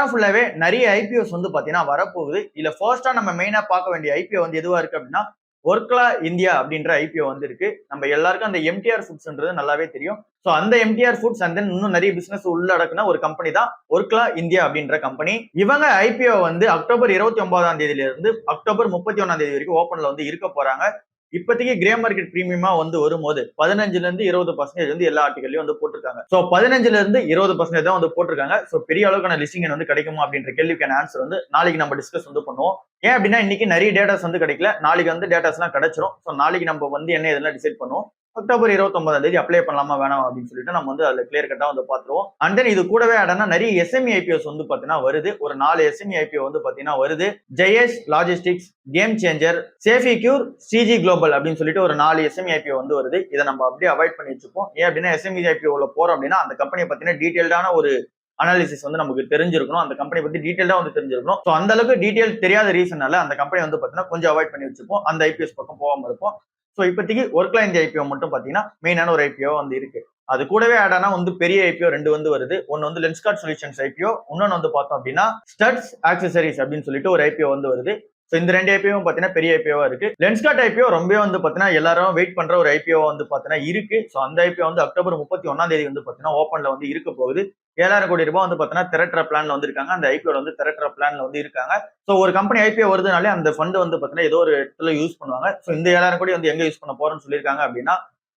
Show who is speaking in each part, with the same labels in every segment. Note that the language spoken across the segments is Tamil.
Speaker 1: வாரம் ஃபுல்லாவே நிறைய ஐபிஓஸ் வந்து பாத்தீங்கன்னா வரப்போகுது. இல்ல ஃபர்ஸ்டா நம்ம மெயினா பார்க்க வேண்டிய ஐபிஓ வந்து எதுவா இருக்கு அப்படின்னா ஒர்க்லா இந்தியா அப்படின்ற ஐபிஓ வந்து இருக்கு. நம்ம எல்லாருக்கும் அந்த எம்டிஆர் ஃபுட்ஸ்ன்றது நல்லாவே தெரியும். சோ அந்த எம்டிஆர் ஃபுட்ஸ் அண்ட் தென் இன்னும் நிறைய பிசினஸ் உள்ளடக்குன ஒரு கம்பெனி தான் ஒர்க்லா இந்தியா அப்படின்ற கம்பெனி. இவங்க ஐபிஓ வந்து அக்டோபர் 29ஆம் தேதியில இருந்து அக்டோபர் 31ஆம் தேதி வரைக்கும் ஓபன்ல வந்து இருக்க போறாங்க. இப்போதைக்கு கிரே மார்க்கெட் பிரீமியமா வந்து வரும்போது 15ல இருந்து 20% வந்து எல்லா ஆர்டிகல்லையும் வந்து போட்டிருக்காங்க. சோ 15ல இருந்து 20% தான் வந்து போட்டிருக்காங்க. சோ பெரிய அளவுக்கான லிஸ்டிங் வந்து கிடைக்குமா அப்படின்ற கேள்விக்கான ஆன்சர் வந்து நாளைக்கு நம்ம டிஸ்கஸ் வந்து பண்ணுவோம். ஏன் அப்படின்னா இன்னைக்கு நிறைய டேட்டாஸ் வந்து கிடைக்கல, நாளைக்கு வந்து டேட்டாஸ் எல்லாம் கிடைச்சிரும். சோ நாளைக்கு நம்ம வந்து என்ன இதெல்லாம் டிசைட் பண்ணுவோம். அக்டோபர் 29ஆம் தேதி அப்ளை பண்ணலாமா வேணாம் அப்படின்னு சொல்லிட்டு நம்ம வந்து அதுல கிளியர் கட்டா வந்து பாத்துருவோம். அண்ட் தென் இது கூடவே ஆடனா நிறைய எஸ்எம்இ ஐபிஓஸ் வந்து பாத்தீங்கன்னா வருது. ஒரு 4 எஸ்எம்இ ஐபிஓ வந்து பாத்தீங்கன்னா வருது. Jayesh logistics, game changer, Safecure, CG global அப்படின்னு சொல்லிட்டு ஒரு 4 எஸ்எம்இ ஐபிஓ வந்து வருது. இதை நம்ம அப்படியே அவாய்ட் பண்ணி வச்சுப்போம். ஏன் அப்படின்னா எஸ்எம்இ ஐபிஓல போறோம் அப்படின்னா அந்த கம்பெனியை பத்தின டீடைல்டான ஒரு அனாலிசிஸ் வந்து நமக்கு தெரிஞ்சிருக்கணும். அந்த கம்பெனி பத்தி டீடைல்டா வந்து தெரிஞ்சிருக்கணும். சோ அந்த அளவுக்கு டீடைல் தெரியாத ரீசனால அந்த கம்பெனி வந்து பாத்தீங்கன்னா கொஞ்சம் அவாய்ட் பண்ணி வச்சுப்போம். அந்த ஐபிஎஸ் பக்கம் போகாம இருப்போம். சோ இப்போதைக்கு ஒர்க்லா இந்தியா ஐபிஓ மட்டும் பாத்தீங்கன்னா மெயினான ஒரு ஐபிஓ வந்து இருக்கு. அது கூடவே ஆட் ஆனா வந்து பெரிய ஐபிஓ 2 வந்து வருது. ஒன்னு வந்து லென்ஸ்கார்ட் சொல்யூஷன்ஸ் ஐபிஓ, இன்னொன்னு வந்து பார்த்தோம் அப்படின்னா ஸ்டட்ஸ் ஆக்சசரிஸ் அப்படின்னு சொல்லிட்டு ஒரு ஐபிஓ வந்து வருது. சோ இந்த 2 ஐபிஓ பாத்தீங்கன்னா பெரிய ஐபிஓவா இருக்கு. லென்ஸ்கார்ட் ஐபிஓ ரொம்ப வந்து பாத்தீங்கன்னா எல்லாரும் வெயிட் பண்ற ஒரு ஐபிஓ வந்து பாத்தீங்கன்னா இருக்கு. சோ அந்த ஐபிஓ வந்து அக்டோபர் 31ஆம் தேதி வந்து பாத்தீங்கன்னா ஓபன்ல வந்து இருக்க போகுது. 7,000 கோடி ரூபாய் வந்து பாத்தீங்கன்னா திரட்டுற பிளான்ல வந்து இருக்காங்க. அந்த ஐபிஓ வந்து திரட்டுற பிளான்ல வந்து இருக்காங்க. சோ ஒரு கம்பெனி ஐபிஓ வருதுனாலே அந்த ஃபண்ட் வந்து பாத்தீங்கன்னா ஏதோ ஒரு இடத்துல யூஸ் பண்ணுவாங்க. சோ இந்த 7,000 கோடி வந்து எங்க யூஸ் பண்ண போறோம்னு சொல்லியிருக்காங்க அப்படின்னா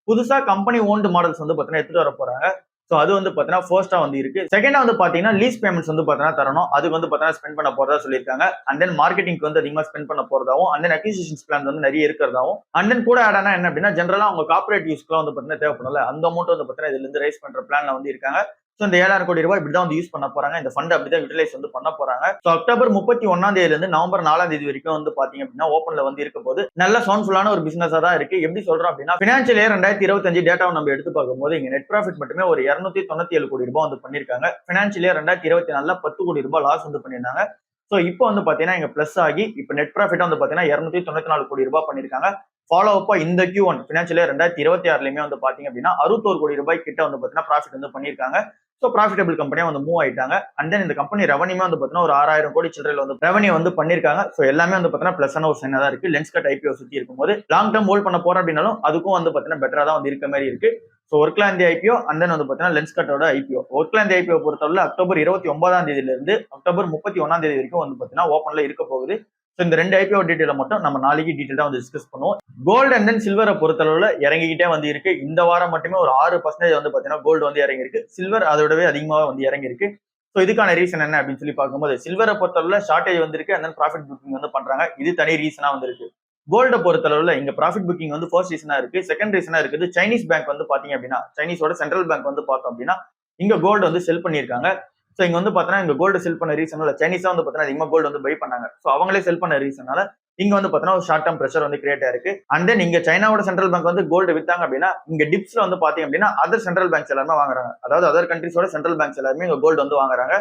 Speaker 1: புதுசா கம்பெனி ஓன்டு மாடல்ஸ் வந்து பாத்தீங்கன்னா எடுத்துட்டு வர போறாங்க. சோ அது வந்து பாத்தீங்கன்னா ஃபர்ஸ்டா வந்து இருக்கு. செகண்டா வந்து பாத்தீங்கன்னா லீஸ் பேமெண்ட்ஸ் வந்து பாத்தீங்கன்னா தரணும். அதுக்கு வந்து பாத்தீங்கன்னா ஸ்பெண்ட் பண்ண போறதா சொல்லியிருக்காங்க. அண்ட் தென் மார்க்கெட்டிங்க்கு வந்து அதிகமா ஸ்பெண்ட் பண்ண போறதாவும், அண்ட் தென் அக்விசிஷன்ஸ் பிளான் வந்து நிறைய இருக்கிறதாவும், அண்ட் தென் கூட ஆட் ஆனா என்ன அப்படின்னா ஜென்ரலா அவங்க கார்பரேட் யூஸ்க்குலாம் வந்து பாத்தீங்கன்னா தேவைப்படும்ல, அந்த அமௌண்ட் வந்து பாத்தீங்கன்னா இதுல இருந்து ரைஸ் பண்ற பிளான்ல வந்து இருக்காங்க. சோ இந்த 7,000 கோடி ரூபாய் இப்படிதான் வந்து யூஸ் பண்ண போறாங்க. இந்த ஃபண்ட் அப்படிதான் யூட்டிலைஸ் வந்து பண்ண போறாங்க. சோ அக்டோபர் 31ஆம் தேதியில இருந்து நவம்பர் 4ஆம் தேதி வரைக்கும் வந்து பாத்தீங்க அப்படின்னா ஓபன்ல வந்து இருக்க போது நல்ல சவுண்ட்ஃபுல்லான ஒரு பிசினஸா தான் இருக்கு. எப்படி சொல்றோம் அப்படின்னா பினான்சியல் இயர் 2025 டேட்டாவை நம்ம எடுத்து பார்க்கும்போது இங்க நெட் ப்ராஃபிட் மட்டுமே ஒரு 297 கோடி ரூபாய் வந்து பண்ணிருக்காங்க. பினான்சியல் இயர் 2024ல 10 கோடி ரூபாய் லாஸ் வந்து பண்ணிருந்தாங்க. சோ இப்போ வந்து பாத்தீங்கன்னா இங்க பிளஸ் ஆகி இப்ப நெட் ப்ராஃபிட் வந்து பாத்தீங்கன்னா 294 கோடி ரூபாய் பண்ணிருக்காங்க. ஃபாலோ அப்பா இந்த Q1 பினான்சியல் இயர் 2026லயுமே வந்து பாத்தீங்க அப்படின்னா 61 கோடி ரூபாய் கிட்ட வந்து பாத்தீங்கன்னா ப்ராஃபிட் வந்து பண்ணிருக்காங்க. சோ ப்ராஃபிட்டபிள் கம்பெனியா வந்து மூவ் ஆயிட்டாங்க. அண்ட் தென் இந்த கம்பெனி ரெவன்யூமே வந்து பாத்தீங்கன்னா ஒரு 6,000 கோடி சில்லறையில வந்து ரெவன்யூ வந்து பண்ணிருக்காங்க. சோ எல்லாமே வந்து பாத்தீங்கன்னா பிளஸ்ஸான ஒரு சைனா தான் இருக்கு. லென்ஸ்கார்ட் ஐபிஓ சுத்தி இருக்கும்போது லாங் டர்ம் ஹோல்ட் பண்ண போறோம் அப்படின்னாலும் அதுக்கும் வந்து பாத்தீங்கன்னா பெட்டரா தான் வந்து இருக்க மாதிரி இருக்கு. சோ ஒர்க்லா இந்தியா ஐபிஓ அண்ட் தென் வந்து பாத்தீங்கன்னா லென்ஸ்கார்ட்டோட ஐபிஓ. ஒர்க்லா இந்தியா ஐபிஓ பொறுத்தவரை அக்டோபர் 29ஆம் தேதியில இருந்து அக்டோபர் 31ஆம் தேதி வரைக்கும் வந்து பாத்தீங்கன்னா ஓபன்ல இருக்க போகுது. சோ இந்த 2 ஐபிஓ டீடைல மட்டும் நம்ம நாளைக்கு டீடைலா வந்து டிஸ்கஸ் பண்ணுவோம். கோல்டு அண்ட் தென் சில்வரை பொறுத்தளவுல இறங்கிக்கிட்டே வந்து இருக்கு. இந்த வாரம் மட்டுமே ஒரு 6% வந்து பாத்தீங்கன்னா கோல்டு வந்து இறங்கி இருக்கு. சில்வர் அதோடவே அதிகமாக வந்து இறங்கி இருக்கு. சோ இதுக்கான ரீசன் என்ன அப்படின்னு சொல்லி பார்க்கும்போது சில்வரை பொறுத்தளவுல ஷார்டேஜ் வந்திருக்கு. அண்ட் தென் ப்ராஃபிட் புக்கிங் வந்து பண்றாங்க. இது தனி ரீசனா வந்து இருக்கு. கோல்ட பொறுத்தளவுல இங்க ப்ராஃபிட் புக்கிங் வந்து ஃபர்ஸ்ட் ரீசனா இருக்கு. செகண்ட் ரீசனா இருக்குது சைனீஸ் பேங்க் வந்து பாத்தீங்க அப்படின்னா சைனீஸோட சென்ட்ரல் பேங்க் வந்து பார்த்தோம் அப்படின்னா இங்க கோல்டு வந்து செல் பண்ணிருக்காங்க. சோ இங்க வந்து பாத்தீங்கன்னா இங்க கோல்டு செல் பண்ண ரீசனால சைனீஸா வந்து பாத்தீங்கன்னா அதிகமா கோல்டு வந்து பை பண்ணாங்க. சோ அவங்களே செல் பண்ண ரீசனால இங்க வந்து பாத்தீங்கன்னா ஒரு ஷார்ட் டர்ம் பிரஷர் வந்து கிரியேட் ஆயிருக்கு. அண்ட் தென் இங்க சைனாவோட சென்ட்ரல் பேங்க் வந்து கோல்டு வித்தாங்க அப்படின்னா இங்க டிப்ஸ்ல வந்து பாத்தீங்க அப்படின்னா அதர் சென்ட்ரல் பேங்க்ஸ் எல்லாருமே வாங்குறாங்க. அதாவது அதர் கண்ட்ரிஸோட சென்ட்ரல் பேங்க்ஸ் எல்லாருமே இங்க கோல்டு வந்து வாங்குறாங்க.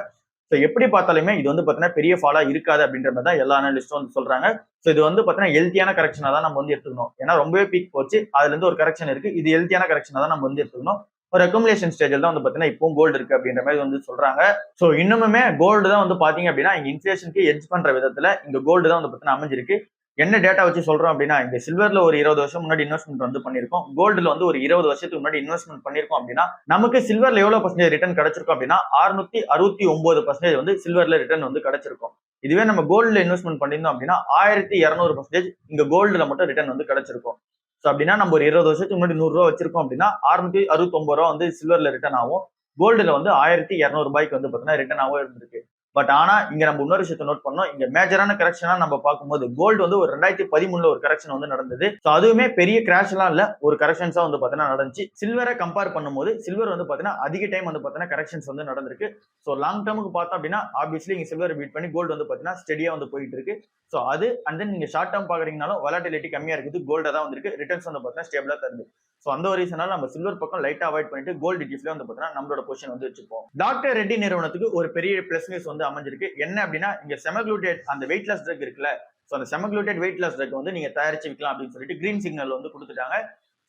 Speaker 1: சோ எப்படி பார்த்தாலுமே இது வந்து பாத்தீங்கன்னா பெரிய ஃபாலா இருக்காது அப்படின்ற மாதிரி தான் எல்லா அனலிஸ்டும் வந்து சொல்றாங்க. சோ இது வந்து பாத்தீங்கன்னா ஹெல்த்தியான கரெக்ஷனா தான் நம்ம வந்து எடுத்துக்கணும். ஏன்னா ரொம்பவே பீக் போச்சு, அதுல இருந்து ஒரு கரெக்ஷன் இருக்கு. இது ஹெல்த்தியான கரெக்ஷனா தான் நம்ம வந்து எடுத்துக்கணும். ஒரு அக்குமுலேஷன் ஸ்டேஜ்ல தான் வந்து பாத்தீங்கன்னா இப்போ கோல்டு இருக்கு அப்படின்ற மாதிரி வந்து சொல்றாங்க. சோ இன்னுமே கோல்டு தான் வந்து பாத்தீங்க அப்படின்னா இங்க இன்ஃபிளேஷனுக்கு எட்ஜ் பண்ற விதத்துல இங்க கோல்டு தான் வந்து பாத்தீங்கன்னா அமைஞ்சிருக்கு. என்ன டேட்டா வச்சு சொல்றோம் அப்படின்னா இங்க சில்வர்ல ஒரு 20 வருஷம் முன்னாடி இன்வெஸ்ட்மெண்ட் வந்து பண்ணிருக்கோம். கோல்டுல வந்து ஒரு 20 வருஷத்துக்கு முன்னாடி இன்வெஸ்ட்மெண்ட் பண்ணிருக்கோம் அப்படின்னா நமக்கு சில்வர்ல எவ்வளவு பர்சன்டேஜ் ரிட்டர்ன் கிடைச்சிருக்கும் அப்படின்னா 669% வந்து சில்வர்ல ரிட்டர்ன் வந்து கிடைச்சிருக்கும். இதுவே நம்ம கோல்டுல இன்வெஸ்ட்மெண்ட் பண்ணிருந்தோம் அப்படின்னா 1200% இங்க கோல்டுல மட்டும் ரிட்டர்ன் வந்து கிடைச்சிருக்கும். சோ அப்படின்னா நம்ம ஒரு 20 வருஷத்துக்கு முன்னாடி 100 ரூபாய் வச்சிருக்கோம் அப்படின்னா 669 ரூபாய் வந்து சில்வர்ல ரிட்டர்ன் ஆகும். கோல்டுல வந்து 1200 ரூபாய்க்கு வந்து பாத்தீங்கன்னா ரிட்டர்ன் ஆகும் இருந்திருக்கு. பட் ஆனா இங்க நம்ம இன்னொரு விஷயத்தை நோட் பண்ணோம். இங்க மேஜரான கரெக்ஷனா நம்ம பார்க்கும்போது கோல்டு வந்து ஒரு 2013ல ஒரு கரெக்ஷன் வந்து நடந்தது. சோ அதுவுமே பெரிய கிராஷ் எல்லாம் இல்ல, ஒரு கரெக்ஷன்ஸா வந்து பாத்தீங்கன்னா நடந்துச்சு. சில்வரை கம்பேர் பண்ணும்போது சில்வர் வந்து பாத்தீங்கன்னா அதிக டைம் வந்து பாத்தீங்கன்னா கரெக்ஷன்ஸ் வந்து நடந்திருக்கு. சோ லாங் டர்முக்கு பார்த்தோம் அப்படின்னா ஆப்வியஸ்லி இங்க சில்வர் பீட் பண்ணி கோல்டு வந்து பாத்தீங்கன்னா ஸ்டெடியா வந்து போயிட்டு இருக்கு. சோ அது அண்ட் தென் நீங்க ஷார்ட் டர்ம் பாக்குறீங்கனாலும் வொலட்டிலிட்டி கம்மியா இருக்குது, கோல்டா தான் வந்திருக்கு, ரிட்டர்ன்ஸ் வந்து பாத்தீங்கன்னா ஸ்டேபிளா தருது. சோ அந்த ஒரு ரீசனால நம்ம சில்வர் பக்கம் லைட்டா அவாய்ட் பண்ணிட்டு கோல்டு டிஃப்ல வந்து பாத்தீங்கன்னா நம்மளோட பொசிஷன் வந்து வச்சுப்போம். டாக்டர் ரெட்டி நிறுவனத்துக்கு ஒரு பெரிய பிளஸ் நியூஸ் வந்து அமைஞ்சிருக்கு. என்ன அப்படின்னா இங்க செமக்ளூட்டேட் அந்த வெயிட் லாஸ் ட்ரக் இருக்குல்ல, சோ அந்த செமக்ளூட்டேட் வெயிட் லாஸ் ட்ரக் வந்து நீங்க தயாரிச்சு விற்கலாம் அப்படின்னு சொல்லிட்டு கிரீன் சிக்னல் வந்து கொடுத்துட்டாங்க.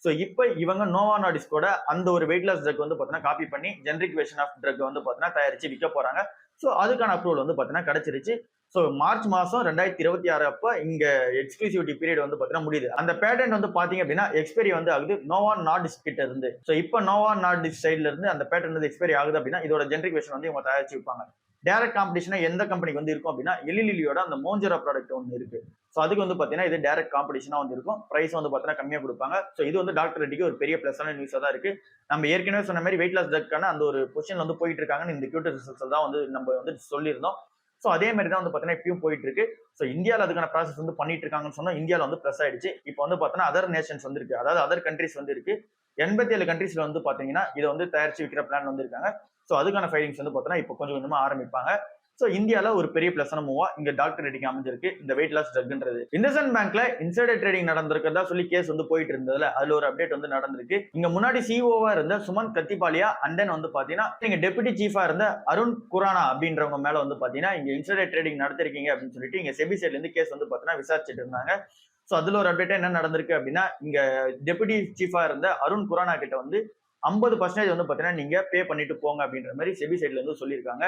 Speaker 1: சோ இப்போ இவங்க நோவா நார்டிஸ்கோட அந்த ஒரு வெயிட் லாஸ் ட்ரக் வந்து பாத்தீங்கன்னா காப்பி பண்ணி ஜெனரிக் வெர்ஷன் ஆஃப் ட்ரக் வந்து பாத்தீங்கன்னா தயாரிச்சு விற்க போறாங்க. ஸோ அதுக்கான அப்ரூவல் வந்து பார்த்தீங்கன்னா கிடைச்சிருச்சு. ஸோ மார்ச் மாசம் 2026 அப்ப இங்க எக்ஸ்க்ளூசிவிட்டி பீரியட் வந்து பார்த்தீங்கன்னா முடியுது. அந்த பேட்டன்ட் வந்து பாத்தீங்க அப்படின்னா எக்ஸ்பைரி வந்து ஆகுது நோவா நார்டிஸ்க் கிட்ட இருந்து. ஸோ இப்போ நோவா நார்டிஸ்க் சைட்ல இருந்து அந்த பேட்டன்ட் வந்து எக்ஸ்பைரி ஆகுது அப்படின்னா இதோட ஜெனரிக் வெர்ஷன் வந்து இவங்க தயாரிச்சு வைப்பாங்க. டைரக்ட் காம்படிஷனா எந்த கம்பெனிக்கு வந்து இருக்கும் அப்படின்னா எலிலிலியோட அந்த மோஞ்சரா ப்ராடக்ட் ஒன்று இருக்கு. ஸோ அதுக்கு வந்து பாத்தீங்கன்னா இது டைரக்ட் காம்படிஷனா வந்து இருக்கும். பிரைஸ் வந்து பாத்தீங்கன்னா கம்மியா கொடுப்பாங்க. ஸோ இது வந்து டாக்டர் ரெட்டிக்கு ஒரு பெரிய பிளஸான நியூஸா தான் இருக்கு. நம்ம ஏற்கனவே சொன்ன மாதிரி வெயிட் லாஸ் ட்ரக்கான அந்த ஒரு பொசிஷன் வந்து போயிட்டு இருக்காங்கன்னு இந்த கியூட்டர் ரிசல்ட்ஸ் தான் வந்து நம்ம வந்து சொல்லியிருந்தோம். ஸோ அதே மாதிரி தான் வந்து பார்த்தீங்கன்னா இப்பயும் போயிட்டு இருக்கு. ஸோ இந்தியாவில் அதுக்கான ப்ராசஸ் வந்து பண்ணிட்டு இருக்காங்கன்னு சொன்னா இந்தியாவில் வந்து ப்ளஸ் ஆயிடுச்சு. இப்போ வந்து பார்த்தீங்கன்னா அதர் நேஷன்ஸ் வந்து இருக்கு, அதாவது அதர் கண்ட்ரிஸ் வந்து இருக்கு. 87 கண்ட்ரீஸ்ல வந்து பாத்தீங்கன்னா இதை வந்து தயாரிச்சு விற்கிற பிளான் வந்து இருக்காங்க. ஸோ அதுக்கான ஃபைலிங்ஸ் வந்து பார்த்தீங்கன்னா இப்போ கொஞ்சம் கொஞ்சமா ஆரம்பிப்பாங்க. ஸோ இந்தியாவில் ஒரு பெரிய பிளஸான மூவா இங்க டாக்டர் ரெட்டிக்கு அமைஞ்சிருக்கு இந்த வெயிட் லாஸ் ட்ரக்ன்றது. இண்டஸ்இண்ட் பேங்க்ல இன்சைடர் ட்ரேடிங் நடந்திருக்கிறதா சொல்லி கேஸ் வந்து போயிட்டு இருந்ததுல அதுல ஒரு அப்டேட் வந்து நடந்திருக்கு. இங்க முன்னாடி சிஓவா இருந்த சுமந்த் கத்திபாலியா அண்ட் தென் வந்து பாத்தீங்கன்னா நீங்க டெபுட்டி சீஃபா இருந்த அருண் குரானா அப்படின்றவங்க மேல வந்து பாத்தீங்கன்னா இங்க இன்சைடர் ட்ரேடிங் நடத்திருக்கீங்க அப்படின்னு சொல்லிட்டு இங்க செபி சைட்ல இருந்து கேஸ் வந்து பாத்தீங்கன்னா விசாரிச்சுட்டு இருந்தாங்க. ஸோ அதுல ஒரு அப்டேட் என்ன நடந்திருக்கு அப்படின்னா இங்க டெபுட்டி சீஃபா இருந்த அருண் குரானா கிட்ட வந்து 50% வந்து பாத்தீங்கன்னா நீங்க பே பண்ணிட்டு போங்க அப்படின்ற மாதிரி செபி சைட்ல இருந்து சொல்லியிருக்காங்க.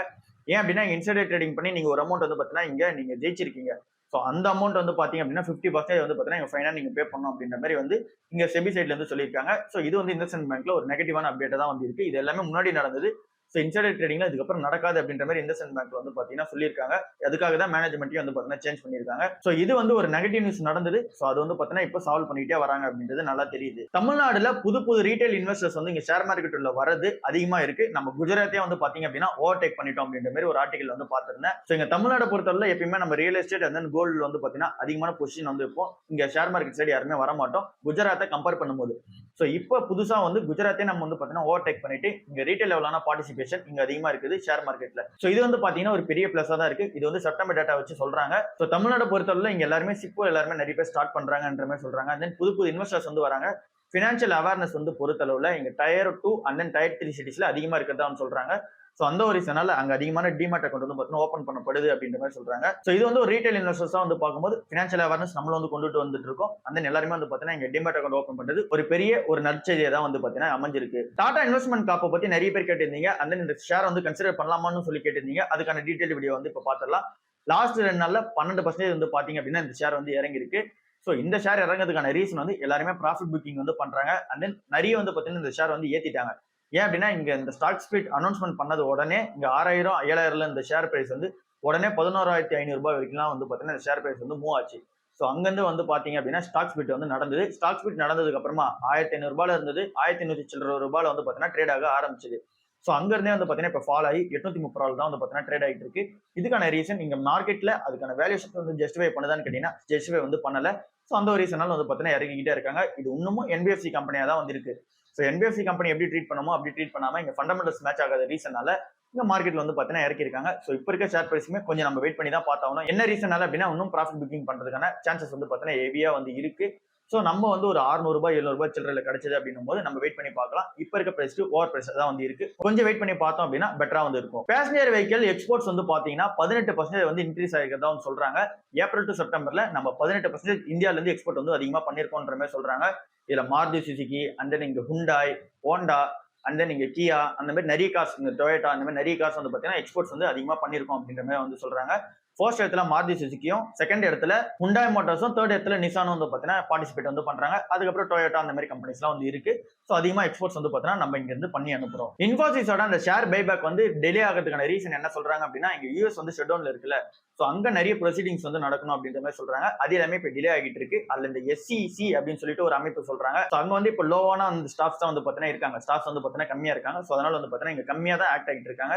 Speaker 1: ஏன் அப்படின்னா இன்சைடர் ட்ரேடிங் பண்ணி நீங்க ஒரு அமௌண்ட் வந்து பாத்தீங்கன்னா இங்க நீங்க ஜெயிச்சிருக்கீங்க. ஸோ அந்த அமௌண்ட் வந்து பாத்தீங்க அப்படின்னா 50% வந்து பாத்தீங்கன்னா ஃபைனா நீங்க பே பண்ணணும் அப்படின்ற மாதிரி வந்து இங்க செபி சைட்ல இருந்து சொல்லியிருக்காங்க. ஸோ இது வந்து இண்டஸ்இண்ட் பேங்க்ல ஒரு நெகட்டிவான அப்டேட் தான் வந்து இருக்கு. இது எல்லாமே முன்னாடி நடந்தது. ஸோ இன்சைடர் ட்ரேடிங்ல இதுக்கப்புறம் நடக்காது அப்படின்ற மாதிரி இண்டஸ்இண்ட் பேங்க்ல வந்து பாத்தீங்கன்னா சொல்லியிருக்காங்க. அதுக்காக தான் மேனேஜ்மெண்ட்டையும் வந்து பாத்தீங்கன்னா சேஞ்ச் பண்ணியிருக்காங்க. ஸோ இது வந்து ஒரு நெகட்டிவ் நியூஸ் நடந்தது. ஸோ அது வந்து பாத்தீங்கன்னா இப்போ சால்வ் பண்ணிட்டே வராங்க அப்படின்றது நல்லா தெரியுது. தமிழ்நாடுல புது புது ரீட்டைல் இன்வெஸ்டர்ஸ் வந்து இங்க ஷேர் மார்க்கெட் உள்ள வரது அதிகமா இருக்கு. நம்ம குஜராத்தே வந்து பாத்தீங்க அப்படின்னா ஓவர்டேக் பண்ணிட்டோம் அப்படின்ற மாதிரி ஒரு ஆர்டிகல் வந்து பாத்திருந்தேன். ஸோ இங்க தமிழ்நாடு பொறுத்தவரை எப்பயுமே நம்ம ரியல் எஸ்டேட் அண்ட் கோல்டு வந்து பாத்தீங்கன்னா அதிகமான பொசிஷன் வந்து இருப்போம். இங்க ஷேர் மார்க்கெட் சைடு யாருமே வர மாட்டோம் குஜராத்தை கம்பேர் பண்ணும்போது. ஸோ இப்போ புதுசா வந்து குஜராத்தே நம்ம வந்து பாத்தீங்கன்னா ஓவர்டேக் பண்ணிட்டு இங்க ரீட்டைல் லெவலான பார்ட்டிசிபேஷன் இங்க அதிகமா இருக்குது ஷேர் மார்க்கெட்ல. ஸோ இது வந்து பாத்தீங்கன்னா ஒரு பெரிய பிளஸா தான் இருக்கு. இது வந்து செப்டம்பர் டேட்டா வச்சு சொல்றாங்க. ஸோ தமிழ்நாடு பொறுத்தவரை இங்க எல்லாருமே சிப்போ எல்லாருமே நிறைய பேர் ஸ்டார்ட் பண்றாங்கன்ற மாதிரி சொல்றாங்க. தென் புது புது இன்வெஸ்டர்ஸ் வந்து வராங்க. ஃபினான்ஷியல் அவேர்னஸ் வந்து பொறுத்தளவுல இங்க டயர் 2 அண்ட் தென் டயர் 3 சிட்டிஸ்ல அதிகமா இருக்கிறதா சொல்றாங்க. ஸோ அந்த ஒரு ரீசனால அங்க அதிகமான டிமார்ட் அக்கௌண்ட் வந்து பார்த்தீங்கன்னா ஓப்பன் பண்ணப்படுது அப்படின்ற மாதிரி சொல்றாங்க. ஸோ இது வந்து ஒரு ரீட்டைல் இன்வெஸ்டர்ஸா வந்து பார்க்கும்போது ஃபினான்ஷியல் அவேர்னஸ் நம்மளும் வந்து கொண்டுட்டு வந்துட்டு இருக்கோம். அந்த எல்லாருமே வந்து பார்த்தீங்கன்னா இங்க டிமார்ட் அக்கௌண்ட் ஓப்பன் பண்றது ஒரு பெரிய ஒரு நற்செய்தியை தான் வந்து பார்த்தீங்கன்னா அமைஞ்சிருக்கு. டாடா இன்வெஸ்ட்மெண்ட் காப்பை பத்தி நிறைய பேர் கேட்டிருந்தீங்க. அந்த இந்த ஷேர் வந்து கன்சிடர் பண்ணலாமான்னு சொல்லி கேட்டிருந்தீங்க. அதுக்கான டீடைல் வீடியோ வந்து இப்போ பார்த்துடலாம். லாஸ்ட் 2 நாள்ல 12% வந்து பாத்தீங்க அப்படின்னா இந்த ஷேர் வந்து இறங்கி இருக்கு. ஸோ இந்த ஷேர் இறங்கிறதுக்கான ரீசன் வந்து எல்லாருமே ப்ராஃபிட் புக்கிங் வந்து பண்றாங்க. அண்ட் தென் நிறைய வந்து பார்த்தீங்கன்னா இந்த ஷேர் வந்து ஏத்திட்டாங்க. ஏன் அப்படின்னா இங்க இந்த ஸ்டாக் ஸ்பிளிட் அனௌன்ஸ்மெண்ட் பண்ணது உடனே இங்க 6000 7000 இந்த ஷேர் பிரைஸ் வந்து உடனே 11,500 ரூபாய் வரைக்கும் வந்து பாத்தீங்கன்னா இந்த ஷேர் பிரைஸ் வந்து மூவ் ஆச்சு. ஸோ அங்கிருந்து வந்து பாத்தீங்க அப்படின்னா ஸ்டாக் ஸ்பிளிட் வந்து நடந்தது. ஸ்டாக் ஸ்பிளிட் நடந்ததுக்கு அப்புறமா 1500 ரூபாயில இருந்தது 1500 சில்லற ரூபாயில வந்து பாத்தீங்கன்னா ட்ரேட் ஆக ஆரம்பிச்சது. ஸோ அங்க இருந்தே வந்து பாத்தீங்கன்னா இப்போ ஃபால் ஆகி 830 ரூபாய் தான் வந்து பாத்தீங்கன்னா ட்ரேட் ஆகிட்டு இருக்கு. இதுக்கான ரீசன் இங்க மார்க்கெட்ல அதுக்கான வேல்யூஷன் வந்து ஜஸ்டிஃபை பண்ணுதான்னு கேட்டீங்கன்னா ஜஸ்டிஃபை வந்து பண்ணல. ஸோ அந்த ஒரு ரீசனால வந்து பாத்தீங்கன்னா இறங்கிக்கிட்டே இருக்காங்க. இது இன்னமும் என்பிஎஃப்சி கம்பெனியா தான் வந்து இருக்கு. ஸோ என்பிஎஃப்சி கம்பெனி எப்படி ட்ரீட் பண்ணுமோ அப்படி ட்ரீட் பண்ணாம இங்க ஃபண்டமெண்டல்ஸ் மேட்ச் ஆகாத ரீசனால இந்த மார்க்கெட்ல வந்து பாத்தீங்கன்னா இறக்கிருக்காங்க. ஸோ இப்போ இருக்க ஷேர் பிரைஸுமே கொஞ்சம் நம்ம வெயிட் பண்ணி தான் பார்த்தாகணும். என்ன ரீசனால அப்படின்னா இன்னும் ப்ராஃபிட் புக்கிங் பண்றதுக்கான சான்சஸ் வந்து பாத்தீங்கன்னா ஹெவியா வந்து இருக்கு. ஸோ நம்ம வந்து ஒரு 600 ரூபாய் 700 ரூபாய் சில்லறையில கிடைச்சது அப்படின்னும் போது நம்ம வெயிட் பண்ணி பார்க்கலாம். இப்போ இருக்க பிரைஸ்க்கு ஓவர் பிரைஸ் தான் வந்து இருக்கு. கொஞ்சம் வெயிட் பண்ணி பார்த்தோம் அப்படின்னா பெட்டரா வந்து இருக்கும். பேசஞ்சர் வெஹிக்கல் எக்ஸ்போர்ட்ஸ் வந்து பாத்தீங்கன்னா 18% வந்து இன்க்ரீஸ் ஆகிருக்கிறதா வந்து சொல்றாங்க. ஏப்ரல் டு செப்டம்பர்ல நம்ம 18% இந்தியால இருந்து எக்ஸ்போர்ட் வந்து அதிகமா பண்ணிருக்கோன்ற மாதிரி சொல்றாங்க. இதுல மாருதி சுசுகி அண்ட் தென் இங்க ஹுண்டாய் ஹோண்டா அண்ட் தென் இங்க கியா அந்த மாதிரி நிறைய கார்ஸ் இந்த டொயோட்டா அந்த மாதிரி நிறைய கார்ஸ் வந்து பாத்தீங்கன்னா எக்ஸ்போர்ட்ஸ் வந்து அதிகமா பண்ணிருக்கோம் அப்படின்ற மாதிரி வந்து சொல்றாங்க. ஃபர்ஸ்ட் இடத்துல மாருதி சுசுக்கியும், செகண்ட் இடத்துல ஹுண்டாய் மோட்டார்ஸும், தேர்ட் இடத்துல நிசானும் வந்து பாத்தீங்கன்னா பார்ட்டிசிபேட் வந்து பண்றாங்க. அதுக்கப்புறம் டொயோட்டா அந்த மாதிரி கம்பெனிஸ்லாம் வந்து இருக்கு. ஸோ அதிகமா எக்ஸ்போர்ட்ஸ் வந்து பாத்தீங்கன்னா நம்ம இங்க இருந்து பண்ணி அனுப்புறோம். இன்ஃபோசிஸோட அந்த ஷேர் பைபேக் வந்து டிலே ஆகிறதுக்கான ரீசன் என்ன சொல்றாங்க அப்படின்னா இங்க யூஎஸ் வந்து ஷட் டவுன்ல இருக்குல்ல. ஸோ அங்க நிறைய ப்ரொசீடிங்ஸ் வந்து நடக்கணும் அப்படின்ற மாதிரி சொல்றாங்க. அது எல்லாமே இப்போ டிலே ஆகிட்டு இருக்கு. அதுல இந்த எஸ்சிசி அப்படின்னு சொல்லிட்டு ஒரு அமைப்பு சொல்றாங்க. ஸோ அங்க வந்து இப்போ லோவான அந்த ஸ்டாஃப்ஸ் தான் வந்து பாத்தீங்கன்னா இருக்காங்க. ஸ்டாஃப்ஸ் வந்து பாத்தீங்கன்னா கம்மியா இருக்காங்க. ஸோ அதனால வந்து பாத்தீங்கன்னா இங்க கம்மியா தான் ஆக்ட் ஆகிட்டு இருக்காங்க.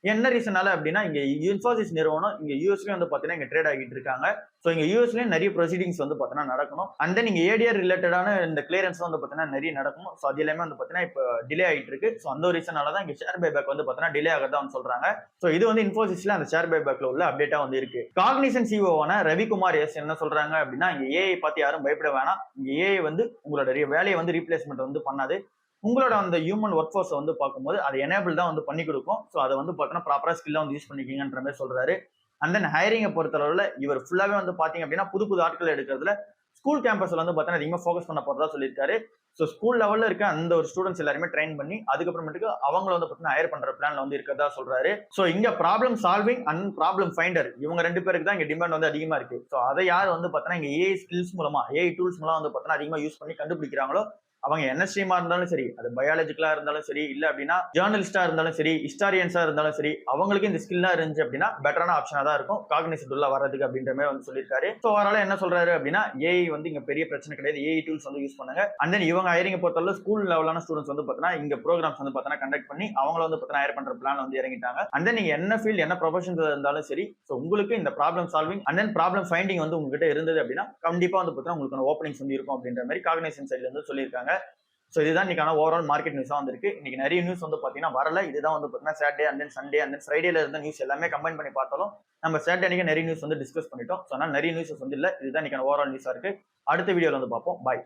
Speaker 1: என்ன ரீசனால அப்படின்னா இங்க இன்ஃபோசிஸ் நிறுவனம் இங்க யூஎஸ்லயும் வந்து பாத்தீங்கன்னா இங்க ட்ரேட் ஆகிட்டு இருக்காங்க. சோ இங்க யூஎஸ்லயும் நிறைய ப்ரொசீடிங்ஸ் வந்து பாத்தீங்கன்னா நடக்கணும். அண்ட் தென் இங்க ஏடிஆர் ரிலேட்டடான இந்த கிளியரன்ஸ் வந்து பாத்தீங்கன்னா நிறைய நடக்கும். சோ அது எல்லாமே வந்து பாத்தீங்கன்னா இப்போ டிலே ஆகிட்டு இருக்கு. சோ அந்த ஒரு ரீசனால தான் இங்க ஷேர் பைபேக் வந்து பாத்தீங்கன்னா டிலே ஆகிறதா வந்து சொல்றாங்க. சோ இது வந்து இன்ஃபோசிஸ்ல அந்த ஷேர் பைபேக்ல உள்ள அப்டேட்டா வந்து இருக்கு. காக்னிசன் சிஓவான ரவிக்குமார் எஸ் என்ன சொல்றாங்க அப்படின்னா இங்க ஏஐ பார்த்து யாரும் பயப்பட வேணாம். இங்க ஏஐ வந்து உங்களோட வேலையை வந்து ரீப்ளேஸ்மெண்ட் வந்து பண்ணாது. உங்களோட அந்த ஹியூமன் ஒர்க் ஃபோர்ஸ் வந்து பார்க்கும்போது அதை எனேபிள் தான் வந்து பண்ணி கொடுக்கும். ஸோ அதை வந்து பார்த்தீங்கன்னா ப்ராப்பரா ஸ்கில்லா வந்து யூஸ் பண்ணிக்கிங்கன்ற மாதிரி சொல்றாரு. அண்ட் தென் ஹைரிங்கை பொறுத்தளவுல இவர் ஃபுல்லாவே வந்து பாத்தீங்க அப்படின்னா புது புது ஆட்கள் எடுக்கிறதுல ஸ்கூல் கேம்பஸ்ல வந்து பார்த்தீங்கன்னா அதிகமாக ஃபோக்கஸ் பண்ண போறதா சொல்லியிருக்காரு. ஸோ ஸ்கூல் லெவல்ல இருக்க அந்த ஒரு ஸ்டூடெண்ட்ஸ் எல்லாருமே ட்ரெயின் பண்ணி அதுக்கப்புறமேட்டுக்கு அவங்கள வந்து பார்த்தீங்கன்னா ஹையர் பண்ற பிளான்ல வந்து இருக்கிறதா சொல்றாரு. ஸோ இங்க problem solving and problem finder இவங்க 2 பேருக்கு தான் இங்க டிமாண்ட் வந்து அதிகமா இருக்கு. ஸோ அதை யார் வந்து பார்த்தீங்கன்னா இங்க ஏஐ ஸ்கில்ஸ் மூலமா ஏஐ டூல்ஸ் மூலமா வந்து பார்த்தீங்கன்னா அதிகமாக யூஸ் பண்ணி கண்டுபிடிக்கிறாங்களோ அவங்க என்ன ஸ்ட்ரீமா இருந்தாலும் சரி, அது பயாலஜிக்கலா இருந்தாலும் சரி, இல்ல அப்படின்னா ஜேர்னலிஸ்டா இருந்தாலும் சரி, ஹிஸ்டாரியன்ஸா இருந்தாலும் சரி, அவங்களுக்கு இந்த ஸ்கில்லா இருந்துச்சு அப்படின்னா பெட்டரான ஆப்ஷனா தான் இருக்கும் காக்னிசன்ட் உள்ள வர்றதுக்கு அப்படின்ற மாதிரி வந்து சொல்லியிருக்காரு. ஸோ ஓவரால என்ன சொல்றாரு அப்படின்னா ஏஐ வந்து இங்க பெரிய பிரச்சனை கிடையாது, ஏஐ டூல்ஸ் வந்து யூஸ் பண்ணுங்க. அண்ட் தென் இவங்க ஹையரிங் பொறுத்தவரை ஸ்கூல் லெவலான ஸ்டூடெண்ட்ஸ் வந்து பார்த்தீங்கன்னா இங்க ப்ரோக்ராம்ஸ் வந்து பார்த்தீங்கன்னா கண்டக்ட் பண்ணி அவங்கள வந்து பார்த்தீங்கன்னா ஹையர் பண்ற பிளான் வந்து இறங்கிட்டாங்க. அண்ட் தென் நீங்க என்ன ஃபீல்ட் என்ன ப்ரொஃபஷன் இருந்தாலும் சரி, ஸோ உங்களுக்கு இந்த problem solving and then problem finding வந்து உங்ககிட்ட இருந்தது அப்படின்னா கண்டிப்பா வந்து பார்த்தீங்கன்னா உங்களுக்கு ஓப்பனிங்ஸ் வந்து இருக்கும் அப்படின்ற மாதிரி காக்னிசன்ட் சைட்ல இருந்து சொல்லியிருக்காங்க. ஸோ இதுதான் இன்னைக்கான ஓவரால் மார்க்கெட் நியூஸா வந்திருக்கு. இன்னைக்கு நிறைய நியூஸ் வந்து பாத்தீங்கன்னா வரல. இதுதான் வந்து பாத்தீங்கன்னா Saturday and then Sunday and then ஃப்ரைடேல இருந்த நியூஸ் எல்லாமே கம்பைன் பண்ணி பார்த்தாலும் நம்ம சாட்டர்டே அன்னைக்கு நிறைய நியூஸ் வந்து டிஸ்கஸ் பண்ணிட்டோம். ஸோ அதனால நிறைய நியூஸ் வந்து இல்ல. இதுதான் இன்னைக்கான ஓவரால் நியூஸா இருக்கு. அடுத்த வீடியோல வந்து பார்ப்போம். பாய்.